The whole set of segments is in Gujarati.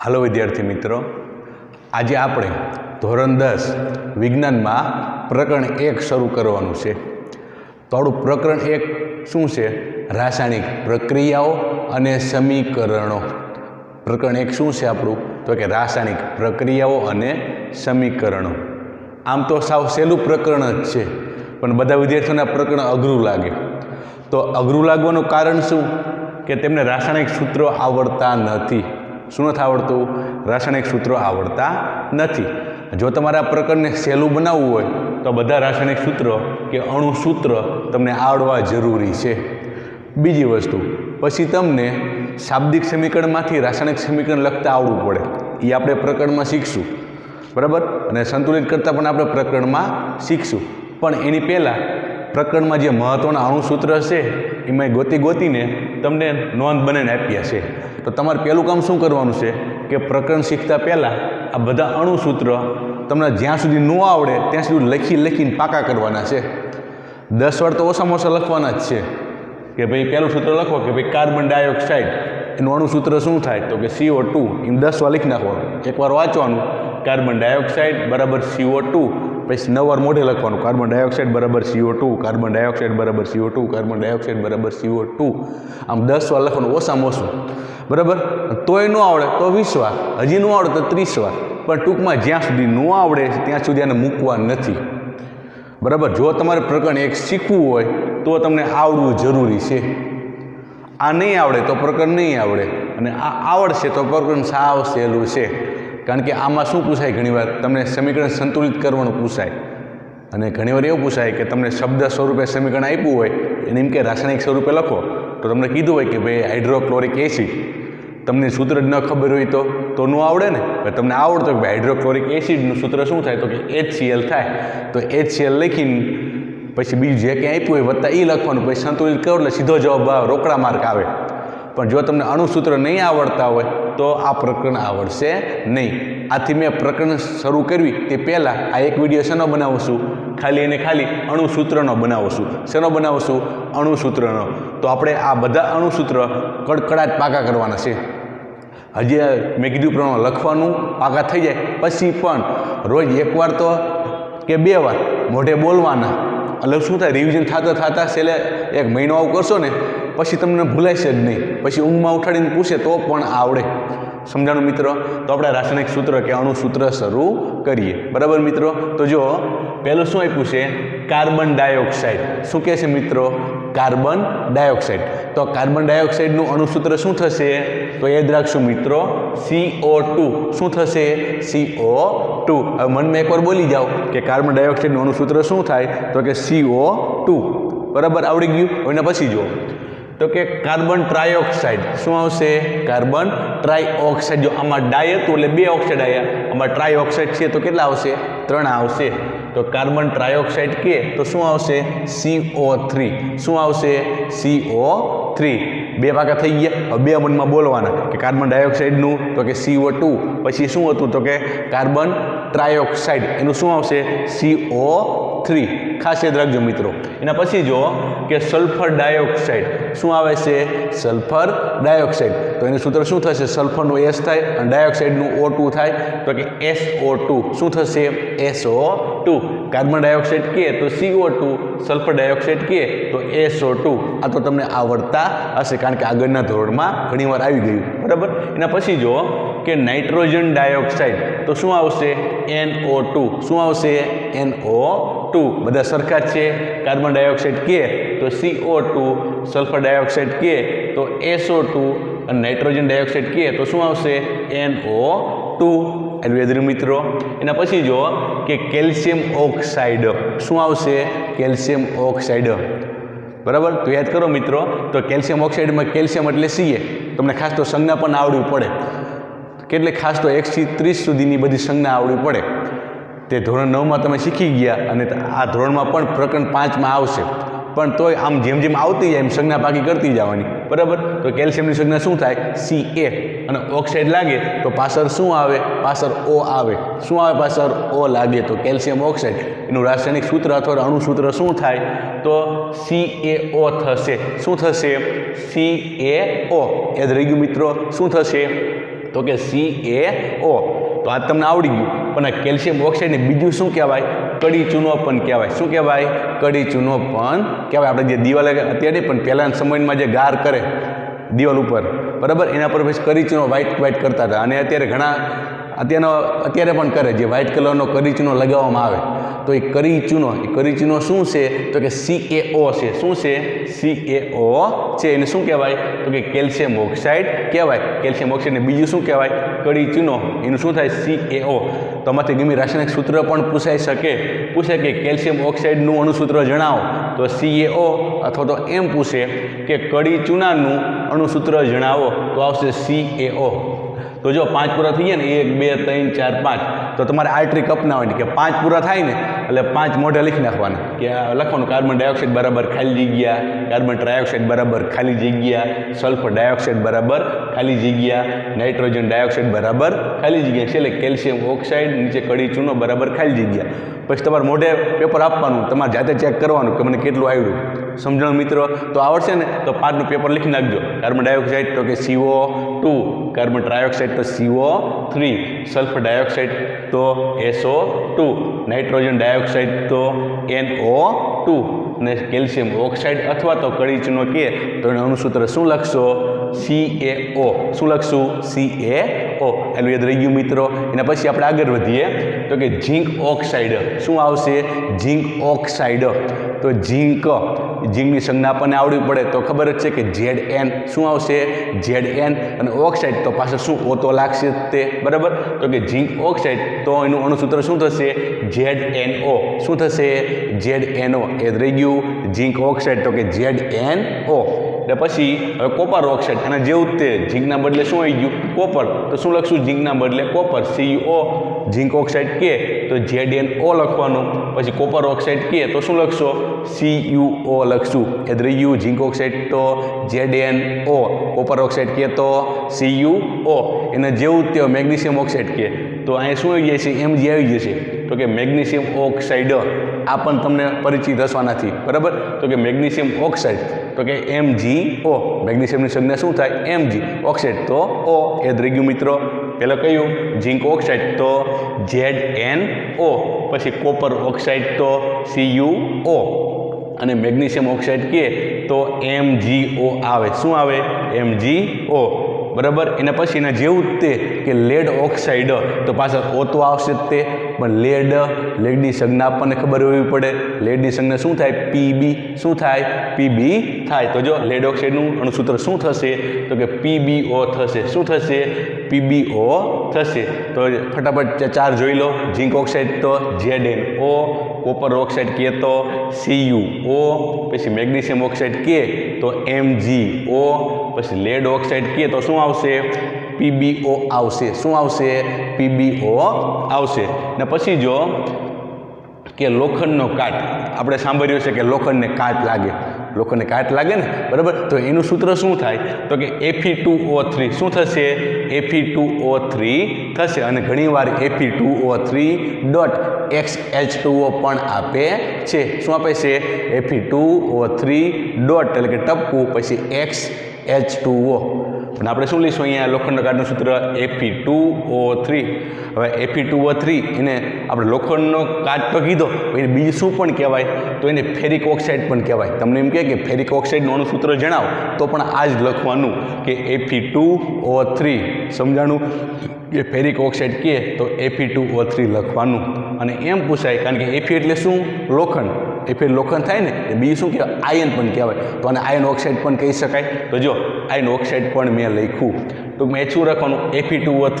हेलो विद्यार्थी मित्रों, आज આપણે ધોરણ 10 વિજ્ઞાનમાં પ્રકરણ 1 શરૂ કરવાનું છે। તો આપણું પ્રકરણ 1 શું છે? રાસાયણિક પ્રક્રિયાઓ અને સમીકરણો। પ્રકરણ 1 શું છે આપણું? તો કે રાસાયણિક પ્રક્રિયાઓ અને સમીકરણો। આમ તો સાવ સહેલું પ્રકરણ જ છે, પણ બધા વિદ્યાર્થીઓને આ પ્રકરણ અઘરું લાગે। તો અઘરું લાગવાનું કારણ શું? કે તેમને રાસાયણિક સૂત્રો આવડતા નથી। શું નથી આવડતું? રાસાયણિક સૂત્રો આવડતા નથી। જો તમારે આ પ્રકરણને સહેલું બનાવવું હોય તો બધા રાસાયણિક સૂત્રો કે અણુ સૂત્ર તમને આવડવા જરૂરી છે। બીજી વસ્તુ, પછી તમને શાબ્દિક સમીકરણમાંથી રાસાયણિક સમીકરણ લખતા આવડવું પડે, એ આપણે પ્રકરણમાં શીખશું, બરાબર? અને સંતુલિત કરતાં પણ આપણે પ્રકરણમાં શીખશું। પણ એની પહેલાં પ્રકરણમાં જે મહત્ત્વના અણુ સૂત્ર છે એમાં ગોતીને તમને નોંધ બનાવીને આપ્યા છે। તો તમારે પહેલું કામ શું કરવાનું છે કે પ્રકરણ શીખતા પહેલાં આ બધા અણુ સૂત્ર તમને જ્યાં સુધી ન આવડે ત્યાં સુધી લખીને પાકા કરવાના છે। 10 વાર તો ઓછામાં ઓછા લખવાના જ છે કે ભાઈ પહેલું સૂત્ર લખો કે ભાઈ કાર્બન ડાયોક્સાઇડ એનું અણુ સૂત્ર શું થાય? તો કે CO2, એમ 10 વાર લખી નાખવાનું। એકવાર વાંચવાનું, કાર્બન ડાયોક્સાઇડ બરાબર CO2, પછી 9 વાર મોઢે લખવાનું, કાર્બન ડાયોક્સાઇડ બરાબર CO2, કાર્બન ડાયોક્સાઇડ બરાબર CO2, કાર્બન ડાયોક્સાઇડ બરાબર CO2, આમ 10 વાર લખવાનું ઓછામાં ઓછું, બરાબર? તોય ન આવડે તો 20 વાર, હજી ન આવડે તો 30 વાર, પણ ટૂંકમાં જ્યાં સુધી ન આવડે ત્યાં સુધી આને મૂકવા નથી, બરાબર? જો તમારે પ્રકરણ 1 શીખવું હોય તો તમને આવડવું જરૂરી છે। આ નહીં આવડે તો પ્રકરણ નહીં આવડે, અને આ આવડશે તો પ્રકરણ સાવ સહેલું છે। કારણ કે આમાં શું પૂછાય? ઘણીવાર તમને સમીકરણ સંતુલિત કરવાનું પૂછાય, અને ઘણીવાર એવું પૂછાય કે તમને શબ્દ સ્વરૂપે સમીકરણ આપ્યું હોય એને એમ કે રાસાયણિક સ્વરૂપે લખો, તો તમને કીધું હોય કે ભાઈ હાઇડ્રોક્લોરિક એસિડ, તમને સૂત્ર જ ન ખબર હોય તો ન આવડે ને? તમને આવડતો કે ભાઈ હાઇડ્રોક્લોરિક એસિડનું સૂત્ર શું થાય? તો કે HCl થાય। તો HCl લખીને પછી બીજું જે કંઈ આપ્યું હોય વત્તા એ લખવાનું, પછી સંતુલિત કરો એટલે સીધો જવાબ આવે, રોકડા માર્ક આવે। પણ જો તમને અણુસૂત્ર નહીં આવડતા હોય તો આ પ્રકરણ આવડશે નહીં। આથી મેં પ્રકરણ શરૂ કરવી તે પહેલાં આ એક વિડીયો શેનો બનાવું? ખાલી અને ખાલી અણુસૂત્રનો બનાવું છું। શેનો બનાવું છું? અણુસૂત્રનો। તો આપણે આ બધા અણુસૂત્ર કડકડાટ પાકા કરવાના છે। હજી મેં કીધું પ્રમાણે લખવાનું પાકા થઈ જાય પછી પણ રોજ એકવાર તો કે 2 વાર મોઢે બોલવાના, એટલે શું થાય? રિવિઝન થતાં છેલ્લે 1 મહિનો આવું કરશો ને પછી તમને ભૂલાશે જ નહીં, પછી ઊંઘમાં ઉઠાડીને પૂછે તો પણ આવડે। સમજાણું મિત્રો? તો આપણે રાસાયણિક સૂત્ર કે અણુ સૂત્ર શરૂ કરીએ, બરાબર મિત્રો? તો જો પહેલું શું આપ્યું છે? Carbon dioxide. શું કહે છે મિત્રો? Carbon dioxide. તો કાર્બન ડાયોક્સાઇડનું અણુસૂત્ર શું થશે? તો યાદ રાખશું મિત્રો, CO2। શું થશે? CO2। હવે મનમાં એકવાર બોલી જાઓ કે કાર્બન ડાયોક્સાઇડનું અણુસૂત્ર શું થાય? તો કે CO2, બરાબર? આવડી ગયું? એના પછી જુઓ તો કે કાર્બન ટ્રાયોક્સાઇડ શું આવશે? Carbon trioxide. જો આમાં ડાય હતું એટલે 2 ઓક્સાઇડ આવ્યા, આમાં ટ્રાયોક્સાઇડ છે તો કેટલા આવશે? 3 આવશે। તો કાર્બન ટ્રાયોક્સાઇડ કે તો શું આવશે? CO3। શું આવશે? CO3। 2 ભાગા થઈ ગયા। હવે 2 મનમાં બોલવાના કે કાર્બન ડાયોક્સાઇડનું તો કે CO2, પછી શું હતું? તો કે કાર્બન ટ્રાયોક્સાઇડ એનું શું આવશે? CO3। ખાસ યાદ રાખજો મિત્રો। એના પછી જો કે સલ્ફર ડાયોક્સાઇડ શું આવે છે? Sulphur dioxide. તો એનું સૂત્ર શું થશે? સલ્ફરનું S થાય અને ડાયોક્સાઇડનું O2 થાય, તો કે SO2। શું થશે? SO2। કાર્બન ડાયોક્સાઇડ કે તો CO2, સલ્ફર ડાયોક્સાઇડ કે તો SO2। આ તો તમને આવડતા હશે કારણ કે આગળના ધોરણમાં ઘણીવાર આવી ગયું, બરાબર? એના પછી જો કે નાઇટ્રોજન ડાયોક્સાઇડ તો શું આવશે? NO2। શું આવશે? NO2। બધા સરખા જ છે। કાર્બન ડાયોક્સાઇડ કે તો CO2, સલ્ફર ડાયોક્સાઇડ કે તો SO2 અને નાઇટ્રોજન ડાયોક્સાઇડ કે તો શું આવશે? NO2। એટલું મિત્રો। એના પછી જો કે કેલ્શિયમ ઓક્સાઇડ શું આવશે? કેલ્શિયમ ઓક્સાઇડ, બરાબર? તો યાદ કરો મિત્રો, તો કેલ્શિયમ ઓક્સાઇડમાં કેલ્શિયમ એટલે Ca। તમને ખાસ તો સંજ્ઞા પણ આવડવી પડે, કેટલે ખાસ તો 1 થી 30 સુધીની બધી સંજ્ઞા આવડવી પડે। તે ધોરણ 9માં તમે શીખી ગયા, અને આ ધોરણમાં પણ પ્રકરણ 5માં આવશે, પણ તોય આમ જેમ જેમ આવતી જાય એમ સંજ્ઞા પાકી કરતી જવાની, બરાબર? તો કેલ્શિયમની સંજ્ઞા શું થાય? Ca। અને ઓક્સાઇડ લાગે તો પાછળ શું આવે? પાછળ O આવે। શું આવે? પાછળ O લાગે તો કેલ્શિયમ ઓક્સાઇડ। એનું રાસાયણિક સૂત્ર અથવા અણુસૂત્ર શું થાય? તો CaO થશે। શું થશે? CaO। યાદ રહી ગયું મિત્રો? શું થશે? તો કે CaO. તો આ તમને આવડી ગયું. પણ આ કેલ્શિયમ ઓક્સાઇડને બીજું શું કહેવાય? કડી ચૂનો પણ કહેવાય. શું કહેવાય? કડી ચૂનો પણ કહેવાય. આપણે જે દિવાલ અત્યારે પણ પહેલાના સમયમાં જે ગાર કરે દિવાલ ઉપર, બરાબર, એના પર પછી કડી ચૂનો વ્હાઇટ કરતા હતા. અને અત્યારે ઘણા અત્યારે પણ કરે, જે વ્હાઇટ કલરનો કડી ચૂનો લગાવવામાં આવે. તો એ કડી ચૂનો શું છે? તો કે CaO છે. શું છે? CaO છે. એને શું કહેવાય? તો કે કેલ્શિયમ ઓક્સાઇડ કહેવાય. કેલ્શિયમ ઓક્સાઇડને બીજું શું કહેવાય? કડી ચૂનો. એનું શું થાય? CaO. તો આમાંથી ગમે રાસાયણિક સૂત્ર પણ પૂછે કે કેલ્શિયમ ઓક્સાઇડનું અણુસૂત્ર જણાવો, તો CaO, અથવા તો એમ પૂછે કે કડી ચૂનાનું અણુસૂત્ર જણાવો, તો આવશે CaO. તો જો 5 પૂરા થઈ ગયા ને, 1 2 3 4 5, તો તમારે આ ટ્રીક અપનાવવાની કે 5 પૂરા થાય ને એટલે 5 મોઢે લખી નાખવાના. કે લખવાનું કાર્બન ડાયોક્સાઇડ બરાબર ખાલી જગ્યા, કાર્બન ટ્રાયોક્સાઇડ બરાબર ખાલી જગ્યા, સલ્ફર ડાયોક્સાઇડ બરાબર ખાલી જગ્યા, નાઇટ્રોજન ડાયોક્સાઇડ બરાબર ખાલી જગ્યા છે. એટલે કેલ્શિયમ ઓક્સાઇડ, નીચે કડી ચૂનો બરાબર ખાલી જગ્યા. પછી તમારે મોઢે પેપર આપવાનું, તમારે જાતે ચેક કરવાનું કે મને કેટલું આવડ્યું. સમજણ મિત્રો? તો આવડશે ને તો 5નું પેપર લખી નાખજો. કાર્બન ડાયોક્સાઇડ તો કે CO2, કાર્બન ટ્રાયોક્સાઇડ તો CO3, સલ્ફર ડાયોક્સાઇડ તો SO2, નાઇટ્રોજન ડાયોક્સાઇડ તો NO2, અને કેલ્શિયમ ઓક્સાઇડ અથવા તો કડી ચૂનો કહે તો એનું અણુસૂત્ર શું લખશો? CaO. શું લખશું? CaO. એટલું યાદ રહી ગયું મિત્રો. એના પછી આપણે આગળ વધીએ તો કે ઝીંક ઓક્સાઇડ. શું આવશે? ઝીંક ઓક્સાઇડ. તો ઝીંકની સંજ્ઞા આપણને આવડવી પડે તો ખબર જ છે કે Zn. શું આવશે? Zn. અને ઓક્સાઇડ તો પાછળ શું ઓતો લાગશે તે, બરાબર. તો કે ઝીંક ઓક્સાઇડ તો એનું અણુસૂત્ર શું થશે? ZnO. શું થશે? ZnO. એ રહી ગયું ઝીંક ઓક્સાઇડ તો કે ZnO. એટલે પછી હવે કોપર ઓક્સાઇડ, અને જેવું તે ઝીંકના બદલે શું આવી ગયું? કોપર. તો શું લખશું? ઝીંકના બદલે કોપર, CO. ઝીંક ઓક્સાઇડ કે તો ZnO લખવાનું. પછી કોપર ઓક્સાઇડ કે તો શું લખશો? CuO લખશું. એ રહી ગયું ઝીંક ઓક્સાઇડ તો ZnO, કોપર ઓક્સાઇડ કે તો CuO. એને જેવું તે મેગ્નેશિયમ ઓક્સાઇડ કે તો અહીંયા શું આવી જાય છે? Mg આવી જશે. તો કે મેગ્નેશિયમ ઓક્સાઇડ, આ પણ તમને પરિચિત હશવા નથી, બરાબર. તો કે મેગ્નેશિયમ ઓક્સાઇડ તો કે MgO. મેગ્નેશિયમની સંજ્ઞા શું થાય? Mg. ઓક્સાઇડ તો O. એ જ રહી ગયું મિત્રો. પહેલાં કયું? ઝીંક ઓક્સાઇડ તો ZnO. પછી કોપર ઓક્સાઇડ તો CuO. અને મેગ્નેશિયમ ઓક્સાઇડ કે તો MgO આવે. શું આવે? MgO. બરાબર. એના પછી એના જેવું જ તે કે લેડ ઓક્સાઇડ, તો પાછળ O તો આવશે જ તે, પણ લેડની સંજ્ઞા આપણને ખબર હોવી પડે. લેડની સંજ્ઞા શું થાય? Pb. શું થાય? Pb થાય. તો જો લેડ ઓક્સાઇડનું અણુસૂત્ર શું થશે? તો કે PbO થશે. શું થશે? PbO થશે. તો ફટાફટ 4 જોઈ લો. ઝીંક ઓક્સાઇડ તો ZnO, કોપર ઓક્સાઇડ કે તો CuO, પછી મેગ્નેશિયમ ઓક્સાઇડ કે તો MgO, પછી લેડ ઓક્સાઇડ કે તો શું આવશે? PbO આવશે. શું આવશે? PbO આવશે. ને પછી જો કે લોખંડનો કાટ, આપણે સાંભળ્યું છે કે લોખંડને કાટ લાગે ને, બરાબર. તો એનું સૂત્ર શું થાય? તો કે Fe2O3. શું થશે? Fe2O3 થશે. અને ઘણીવાર Fe2O3.XH2O પણ આપે છે. શું આપે છે? Fe2O3 ડોટ એટલે કે ટપકું, પછી XH2O. પણ આપણે શું લઈશું અહીંયા? લોખંડના કાટનું સૂત્ર Fe2O3. હવે Fe2O3 એને આપણે લોખંડનો કાટ તો કીધો, એને બીજું શું પણ કહેવાય? તો એને ફેરિક ઓક્સાઇડ પણ કહેવાય. તમને એમ કહે કે ફેરિક ઓક્સાઇડનું અણુસૂત્ર જણાવો, તો પણ આ જ લખવાનું કે Fe2O3. સમજાણું? કે ફેરિક ઓક્સાઇડ કહે તો Fe2O3 લખવાનું. અને એમ પૂછાય કારણ કે Fe એટલે શું? લોખંડ. Fe લોખંડ થાય ને, એ બીજું શું કહેવાય? આયન પણ કહેવાય. તો આને આયન ઓક્સાઇડ પણ કહી શકાય. તો જો આયન ઓક્સાઇડ પણ મેં લખ્યું. ટૂંકમાં એ શું રાખવાનું? Fe2O3.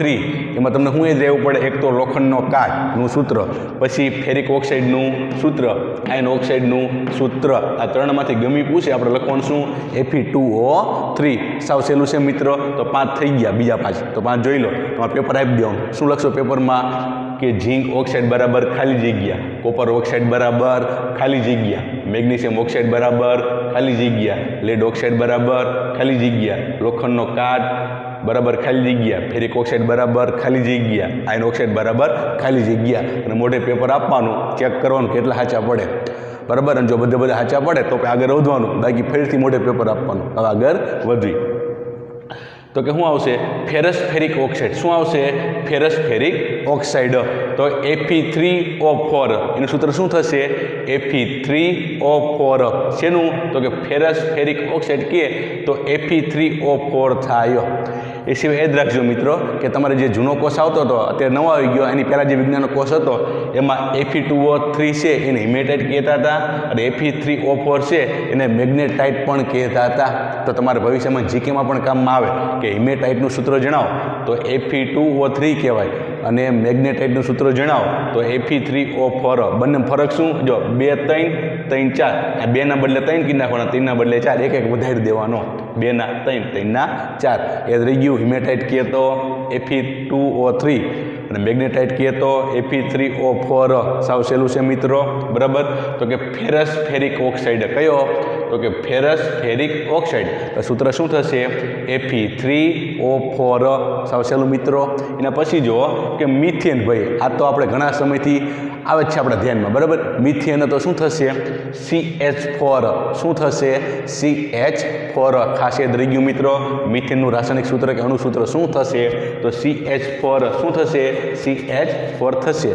એમાં તમને શું જ રહેવું પડે? એક તો લોખંડનો કાટનું સૂત્ર, પછી ફેરિક ઓક્સાઇડનું સૂત્ર, આયન ઓક્સાઇડનું સૂત્ર. આ ત્રણમાંથી ગમી પૂછે આપણે લખવાનું શું? Fe2O3. સાવ સહેલું છે મિત્રો. તો 5 થઈ ગયા, બીજા 5. તો 5 જોઈ લો. તમારે પેપર આપી દેવાનું. શું લખશો પેપરમાં? કે ઝીંક ઓક્સાઇડ બરાબર ખાલી જગ્યા, કોપર ઓક્સાઇડ બરાબર ખાલી જગ્યા, મેગ્નેશિયમ ઓક્સાઇડ બરાબર ખાલી જગ્યા, લેડ ઓક્સાઇડ બરાબર ખાલી જગ્યા, લોખંડનો કાટ બરાબર ખાલી જગ્યા, ફેરિક ઓક્સાઇડ બરાબર ખાલી જગ્યા, આયન ઓક્સાઇડ બરાબર ખાલી જગ્યા. અને મોઢે પેપર આપવાનું, ચેક કરવાનું કેટલા સાચા પડે, બરાબર. અને જો બધા સાચા પડે તો આગળ વધવાનું, બાકી ફરીથી મોઢે પેપર આપવાનું. હવે આગળ વધવી. તો કે શું આવશે ફેરસ ફેરિક ઓક્સાઇડ શું આવશે ફેરસ ફેરિક ઓક્સાઇડ તો Fe3O4 એનું સૂત્ર શું થશે Fe3O4 શેનું તો કે ફેરસ ફેરિક ઓક્સાઇડ કહે તો Fe3O4 થાય એ સિવાય યાદ રાખજો મિત્રો કે તમારે જે જૂનો કોર્સ આવતો હતો અત્યારે નવો આવી ગયો એની પહેલાં જે વિજ્ઞાનનો કોર્સ હતો એમાં Fe2O3 છે એને હિમેટાઇટ કહેતા હતા અને Fe3O4 છે એને મેગ્નેટાઇટ પણ કહેતા હતા તો તમારે ભવિષ્યમાં જીકેમાં પણ કામમાં આવે કે હિમેટાઇટનું સૂત્ર જણાવો તો Fe2O3 કહેવાય અને મેગ્નેટાઇટનું સૂત્ર જણાવો તો Fe3O4 બંને ફરક શું જો 2 3 3 4 આ 2 ના બદલે 3 કી નાખવાના 3 ના બદલે 4 એક એક વધારી દેવાનો 2 ના 3 3 ના 4 યાદ રહી ગયું હિમેટાઇટ કહે તો Fe2O3 અને મેગ્નેટાઇટ કહે તો Fe3O4 સાવ સહેલું છે મિત્રો બરાબર તો કે ફેરસ ફેરિક ઓક્સાઇડ કયો તો કે ફેરસ ફેરિક ઓક્સાઇડ તો સૂત્ર શું થશે Fe3O4 સાવ સહેલું મિત્રો એના પછી જો કે મિથેન ભાઈ આ તો આપણે ઘણા સમયથી આવે છે આપણા ધ્યાનમાં બરાબર મિથેન તો શું થશે CH4 શું થશે CH4 ખાસ યાદ રહી ગયું મિત્રો મિથેનનું રાસાયણિક સૂત્ર કે અણુ સૂત્ર શું થશે તો CH4 શું થશે CH4 થશે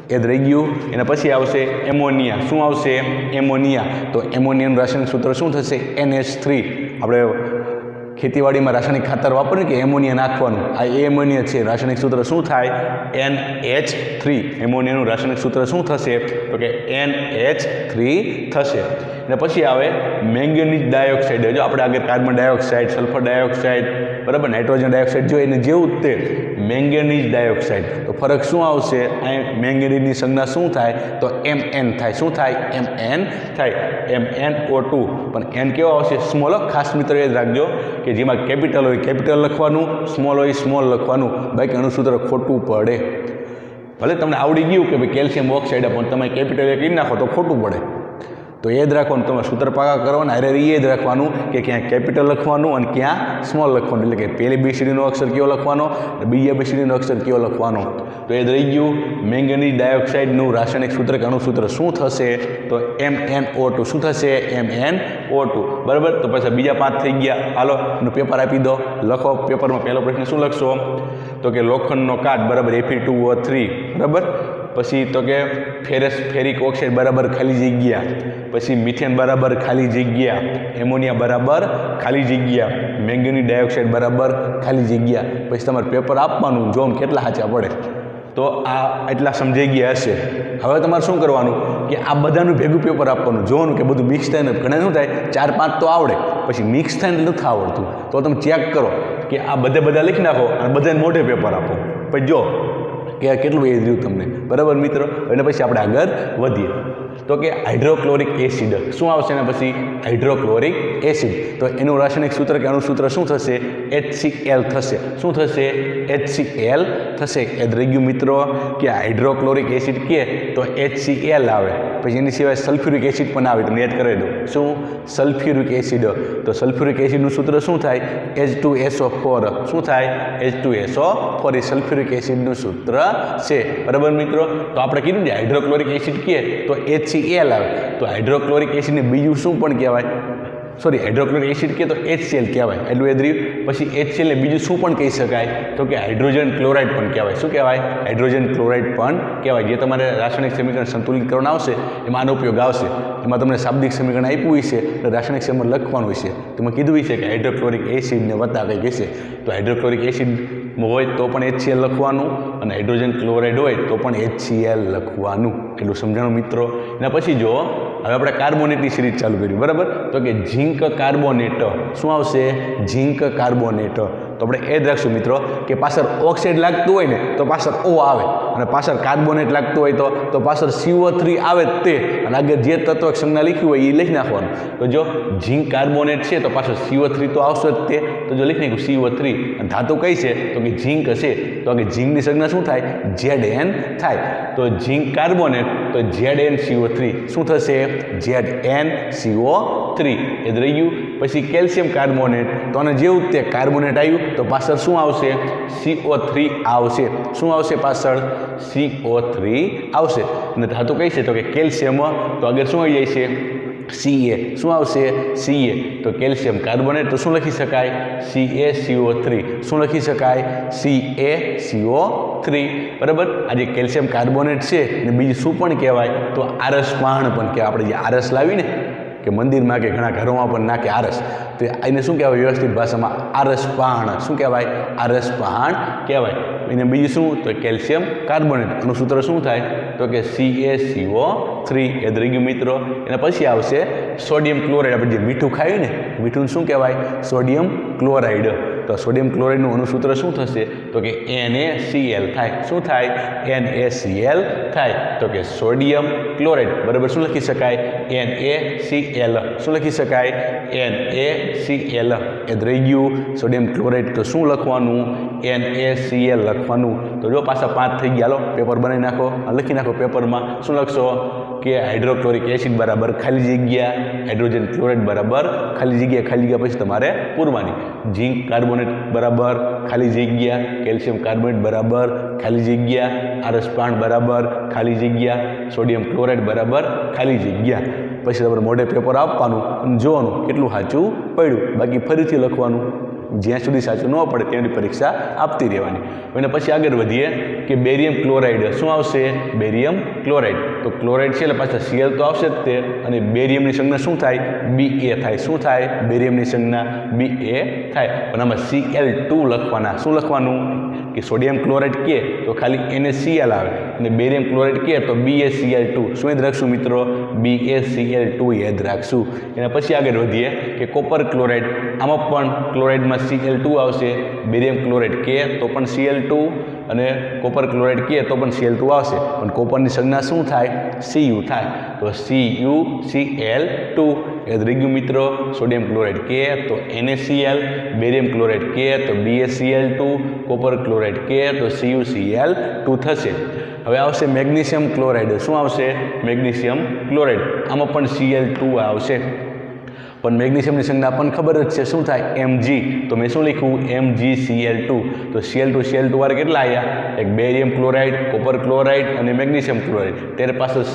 યાદ રહી ગયું એના પછી આવશે એમોનિયા શું આવશે એમોનિયા તો એમોનિયાનું રાસાયણિક સૂત્ર શું થશે NH3 આપણે ખેતીવાડીમાં રાસાયણિક ખાતર વાપરીએ કે એમોનિયા નાખવાનું આ એમોનિયા છે રાસાયણિક સૂત્ર શું થાય NH3 એમોનિયાનું રાસાયણિક સૂત્ર શું થશે તો કે NH3 થશે અને પછી આવે મેંગેનીઝ ડાયોક્સાઇડ જો આપણે આગળ કાર્બન ડાયોક્સાઇડ સલ્ફર ડાયોક્સાઇડ બરાબર નાઇટ્રોજન ડાયોક્સાઇડ જો એને જેવું જ તે મેંગેનીઝ ડાયોક્સાઇડ તો ફરક શું આવશે અહીં મેંગેનીઝની સંજ્ઞા શું થાય તો Mn થાય શું થાય Mn થાય MnO2 પણ N કેવો આવશે સ્મોલ ખાસ મિત્રો યાદ રાખજો કે જેમાં કેપિટલ હોય કેપિટલ લખવાનું સ્મોલ હોય સ્મોલ લખવાનું બાકી અણુ સૂત્ર ખોટું પડે ભલે તમને આવડી ગયું કે ભાઈ કેલ્શિયમ ઓક્સાઇડ પણ તમે કેપિટલ કરી નાખો તો ખોટું પડે તો યાદ રાખવાનું તમારે સૂત્ર પાકા કરવાના અરે યાદ રાખવાનું કે ક્યાં કેપિટલ લખવાનું અને ક્યાં સ્મોલ લખવાનું એટલે કે પહેલી BCDનો અક્ષર કયો લખવાનો અને બીજા BCDનો અક્ષર કયો લખવાનો તો યાદ રહી ગયું મેંગેનીઝ ડાયોક્સાઇડનું રાસાયણિક સૂત્ર કે અણુ સૂત્ર શું થશે તો MnO2 શું થશે MnO2 બરાબર તો પછી બીજા 5 થઈ ગયા હાલો એનું પેપર આપી દો લખો પેપરમાં પહેલો પ્રશ્ન શું લખશો તો કે લોખંડનો કાટ બરાબર Fe2O3 બરાબર પછી તો કે ફેરસ ફેરિક ઓક્સાઇડ બરાબર ખાલી જગ્યા પછી મિથેન બરાબર ખાલી જગ્યા એમોનિયા બરાબર ખાલી જગ્યા મેંગેનીઝ ડાયોક્સાઇડ બરાબર ખાલી જગ્યા પછી તમારે પેપર આપવાનું જોમ કેટલા સાચા પડે તો આ એટલા સમજાઈ ગયા હશે હવે તમારે શું કરવાનું કે આ બધાનું ભેગું પેપર આપવાનું જોવાનું કે બધું મિક્સ થાય ને ઘણા શું થાય 4-5 તો આવડે પછી મિક્સ થાય ને નથી આવડતું તો તમે ચેક કરો કે આ બધા લખી નાખો અને બધાને મોઢે પેપર આપો પછી જો કે કેટલું યાદ રહ્યું તમને બરાબર મિત્રો અને પછી આપણે આગળ વધીએ તો કે હાઇડ્રોક્લોરિક એસિડ શું આવશે એના પછી હાઇડ્રોક્લોરિક એસિડ તો એનું રાસાયણિક સૂત્ર કે અણુ સૂત્ર શું થશે HCl થશે શું થશે HCl થશે યાદ રહી ગયું મિત્રો કે હાઇડ્રોક્લોરિક એસિડ કહે તો HCl આવે પછી એની સિવાય સલ્ફ્યુરિક એસિડ પણ આવે તમને યાદ કરાવી દો શું સલ્ફ્યુરિક એસિડ તો સલ્ફ્યુરિક એસિડનું સૂત્ર શું થાય H2SO4 શું થાય H2SO4 એ સલ્ફ્યુરિક એસિડનું સૂત્ર છે બરાબર મિત્રો તો આપણે કીધું ને હાઇડ્રોક્લોરિક એસિડ કહે તો HCl આવે તો હાઇડ્રોક્લોરિક એસિડને બીજું શું પણ કહેવાય સોરી હાઇડ્રોક્લોરિક એસિડ કહે તો HCl કહેવાય એટલું યાદ રહ્યું પછી HCl ને બીજું શું પણ કહી શકાય તો કે હાઇડ્રોજન ક્લોરાઇડ પણ કહેવાય શું કહેવાય હાઇડ્રોજન ક્લોરાઇડ પણ કહેવાય જે તમારે રાસાયણિક સમીકરણ સંતુલિત કરવાનું આવશે એમાં આનો ઉપયોગ આવશે એમાં તમને શાબ્દિક સમીકરણ આપ્યું હશે એટલે રાસાયણિક સમીકરણ લખવાનું હશે તેમાં કીધું હશે કે હાઇડ્રોક્લોરિક એસિડને વત્તા કંઈક હશે તો હાઇડ્રોક્લોરિક એસિડ હોય તો પણ HCl લખવાનું અને હાઇડ્રોજન ક્લોરાઇડ હોય તો પણ HCl લખવાનું એટલું સમજાણું મિત્રો એના પછી જો હવે આપણે કાર્બોનેટની સિરીઝ ચાલુ કરી બરાબર તો કે ઝીંક કાર્બોનેટ શું આવશે ઝીંક કાર્બોનેટ તો આપણે એ જ રાખશું મિત્રો કે પાછળ ઓક્સાઇડ લાગતું હોય ને તો પાછળ O આવે અને પાછળ કાર્બોનેટ લાગતું હોય તો પાછળ CO3 આવે તે અને આગળ જે તત્વ સંજ્ઞા લખ્યું હોય એ લખી નાખવાનું તો જો ઝીંક કાર્બોનેટ છે તો પાછળ CO3 તો આવશે જ તે તો જો લખી નાખ્યું CO3 અને ધાતુ કઈ છે તો કે ઝીંક હશે તો કે ઝીંકની સંજ્ઞા શું થાય Zn થાય તો ઝીંક કાર્બોનેટ તો ZnCO3 શું થશે ZnCO3 યાદ રહી ગયું પછી કેલ્શિયમ કાર્બોનેટ તો આને જેવું તે કાર્બોનેટ આવ્યું તો પાછળ શું આવશે CO3 આવશે શું આવશે પાછળ CO3 આવશે અને ધાતુ કઈ છે તો કે કેલ્શિયમ તો આગળ શું આવી જાય છે CA શું આવશે CA તો કેલ્શિયમ કાર્બોનેટ તો શું લખી શકાય CaCO3 શું લખી શકાય CaCO3 બરાબર આ જે કેલ્શિયમ કાર્બોનેટ છે ને બીજું શું પણ કહેવાય તો આરસ પાણ પણ કહેવાય આપણે જે આરસ લાવીને કે મંદિરમાં કે ઘણા ઘરોમાં પણ નાખે આરસ તો એને શું કહેવાય વ્યવસ્થિત ભાષામાં આરસ પાણ શું કહેવાય આરસ પાણ કહેવાય એને બીજું શું તો કેલ્શિયમ કાર્બોનેટ એનું સૂત્ર શું થાય તો કે CaCO3 યાદ રહી ગયું મિત્રો એના પછી આવશે સોડિયમ ક્લોરાઇડ આપણે જે મીઠું ખાયું ને મીઠું શું કહેવાય સોડિયમ ક્લોરાઇડ તો સોડિયમ ક્લોરાઇડનું અનુસૂત્ર શું થશે તો કે NaCl થાય શું થાય NaCl થાય તો કે સોડિયમ ક્લોરાઇડ બરાબર શું લખી શકાય NaCl શું લખી શકાય NaCl યાદ રહી ગયું સોડિયમ ક્લોરાઇડ તો શું લખવાનું NaCl લખવાનું તો જો પાછા 5 થઈ ગયા હાલો પેપર બનાવી નાખો લખી નાખો પેપરમાં શું લખશો કે હાઇડ્રોક્લોરિક એસિડ બરાબર ખાલી જગ્યા હાઇડ્રોજન ક્લોરાઇડ બરાબર ખાલી જગ્યા પછી તમારે પૂરવાની ઝીંક કાર્બોનેટ બરાબર ખાલી જગ્યા કેલ્શિયમ કાર્બોનેટ બરાબર ખાલી જગ્યા આરસ પાણ બરાબર ખાલી જગ્યા સોડિયમ ક્લોરાઇડ બરાબર ખાલી જગ્યા પછી તમારે મોઢે પેપર આપવાનું અને જોવાનું કેટલું સાચું પડ્યું બાકી ફરીથી લખવાનું જ્યાં સુધી સાચું ન પડે ત્યાંની પરીક્ષા આપતી રહેવાની અને પછી આગળ વધીએ કે બેરિયમ ક્લોરાઇડ શું આવશે બેરિયમ ક્લોરાઇડ તો ક્લોરાઇડ છે એટલે પાછા Cl તો આવશે જ તે અને બેરિયમની સંજ્ઞા શું થાય Ba થાય શું થાય બેરિયમની સંજ્ઞા Ba થાય પણ આમાં Cl2 લખવાના શું લખવાનું કે સોડિયમ ક્લોરાઇડ કે તો ખાલી NaCl આવે અને બેરિયમ ક્લોરાઇડ કે તો BaCl2 શું યાદ રાખશું મિત્રો BaCl2 યાદ રાખશું એના પછી આગળ વધીએ કે કોપર ક્લોરાઇડ આમાં પણ ક્લોરાઇડમાં Cl2 આવશે બેરિયમ ક્લોરાઇડ કે તો પણ Cl2 અને કોપર ક્લોરાઇડ કે તો પણ Cl2 આવશે પણ કોપરની સંજ્ઞા શું થાય Cu થાય તો CuCl2 યાદ રહી ગયું મિત્રો સોડિયમ ક્લોરાઇડ કે તો NaCl બેરિયમ ક્લોરાઇડ કે તો BaCl2 કોપર ક્લોરાઇડ કે તો CuCl2 થશે હવે આવશે મેગ્નેશિયમ ક્લોરાઇડ શું આવશે મેગ્નેશિયમ ક્લોરાઇડ આમાં પણ Cl2 આવશે પણ મેગ્નેશિયમની સંજ્ઞા પણ ખબર જ છે શું થાય Mg તો મેં શું લખ્યું MgCl2 તો Cl2 વાળા કેટલા આવ્યા એક બેરિયમ ક્લોરાઇડ કોપર ક્લોરાઇડ અને મેગ્નેશિયમ ક્લોરાઇડ ત્યારે પાછળ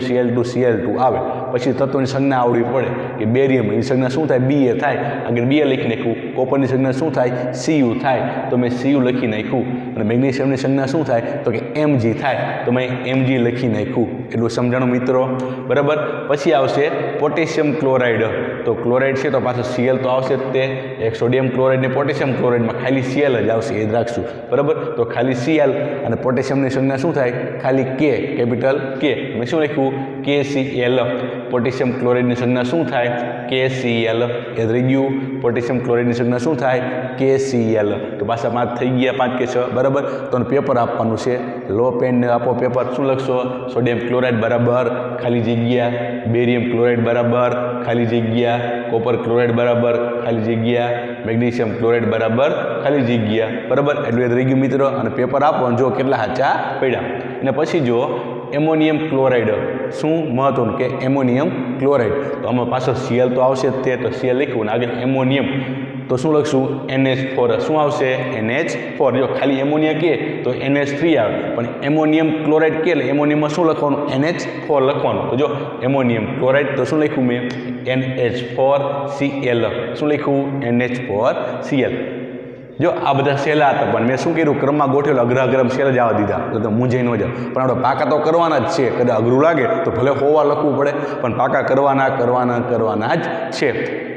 Cl2 આવે પછી તત્વની સંજ્ઞા આવડવી પડે કે બેરિયમની સંજ્ઞા શું થાય Ba થાય આગળ Ba લખી નાખ્યું કોપરની સંજ્ઞા શું થાય Cu થાય તો મેં Cu લખી નાખ્યું અને મેગ્નેશિયમની સંજ્ઞા શું થાય તો કે Mg થાય તો મેં Mg લખી નાખ્યું એટલું સમજાણું મિત્રો બરાબર પછી આવશે પોટેશિયમ ક્લોરાઇડ તો ક્લોરાઇડ છે તો પાછો Cl તો આવશે જ તે એક સોડિયમ ક્લોરાઇડ ને પોટેશિયમ ક્લોરાઇડમાં ખાલી Cl જ આવશે યાદ રાખશું બરાબર તો ખાલી Cl અને પોટેશિયમની સંજ્ઞા શું થાય ખાલી K કેપિટલ K મેં શું લખ્યું KCl પોટેશિયમ ક્લોરાઇડની સંજ્ઞા શું થાય KCl યાદ રહી ગયું પોટેશિયમ ક્લોરાઇડની સંજ્ઞા શું થાય KCl તો પાછા 5 થઈ ગયા 5 કે 6 બરાબર તો પેપર આપવાનું છે લો પેનને આપો પેપર શું લખશો સોડિયમ ક્લોરાઇડ બરાબર ખાલી જગ્યા બેરિયમ ક્લોરાઇડ બરાબર ખાલી જગ્યા કોપર ક્લોરાઇડ બરાબર ખાલી જગ્યા મેગ્નેશિયમ ક્લોરાઇડ બરાબર ખાલી જગ્યા બરાબર એટલું યાદ રહી ગયું મિત્રો અને પેપર આપો અને જો કેટલા સાચા પડ્યા અને પછી જો એમોનિયમ ક્લોરાઇડ શું મહત્વનું કે એમોનિયમ ક્લોરાઇડ તો આમાં પાછળ Cl તો આવશે જ તે તો Cl લખ્યું ને આગળ એમોનિયમ તો શું લખશું NH4 શું આવશે NH4 જો ખાલી એમોનિયા કે તો NH3 આવે પણ એમોનિયમ ક્લોરાઇડ કે એટલે એમોનિયમમાં શું લખવાનું NH4 લખવાનું તો જો એમોનિયમ ક્લોરાઇડ તો શું લખ્યું મેં NH4Cl શું લખ્યું NH4Cl જો આ બધા સહેલા હતા પણ મેં શું કર્યું ક્રમમાં ગોઠવેલો અગ્રમ સહેલા જ આવવા દીધા તો મૂંઝાઈ ન જાવ પણ આપણે પાકા તો કરવાના જ છે કદાચ અઘરું લાગે તો ભલે હોવા લખવું પડે પણ પાકા કરવાના જ છે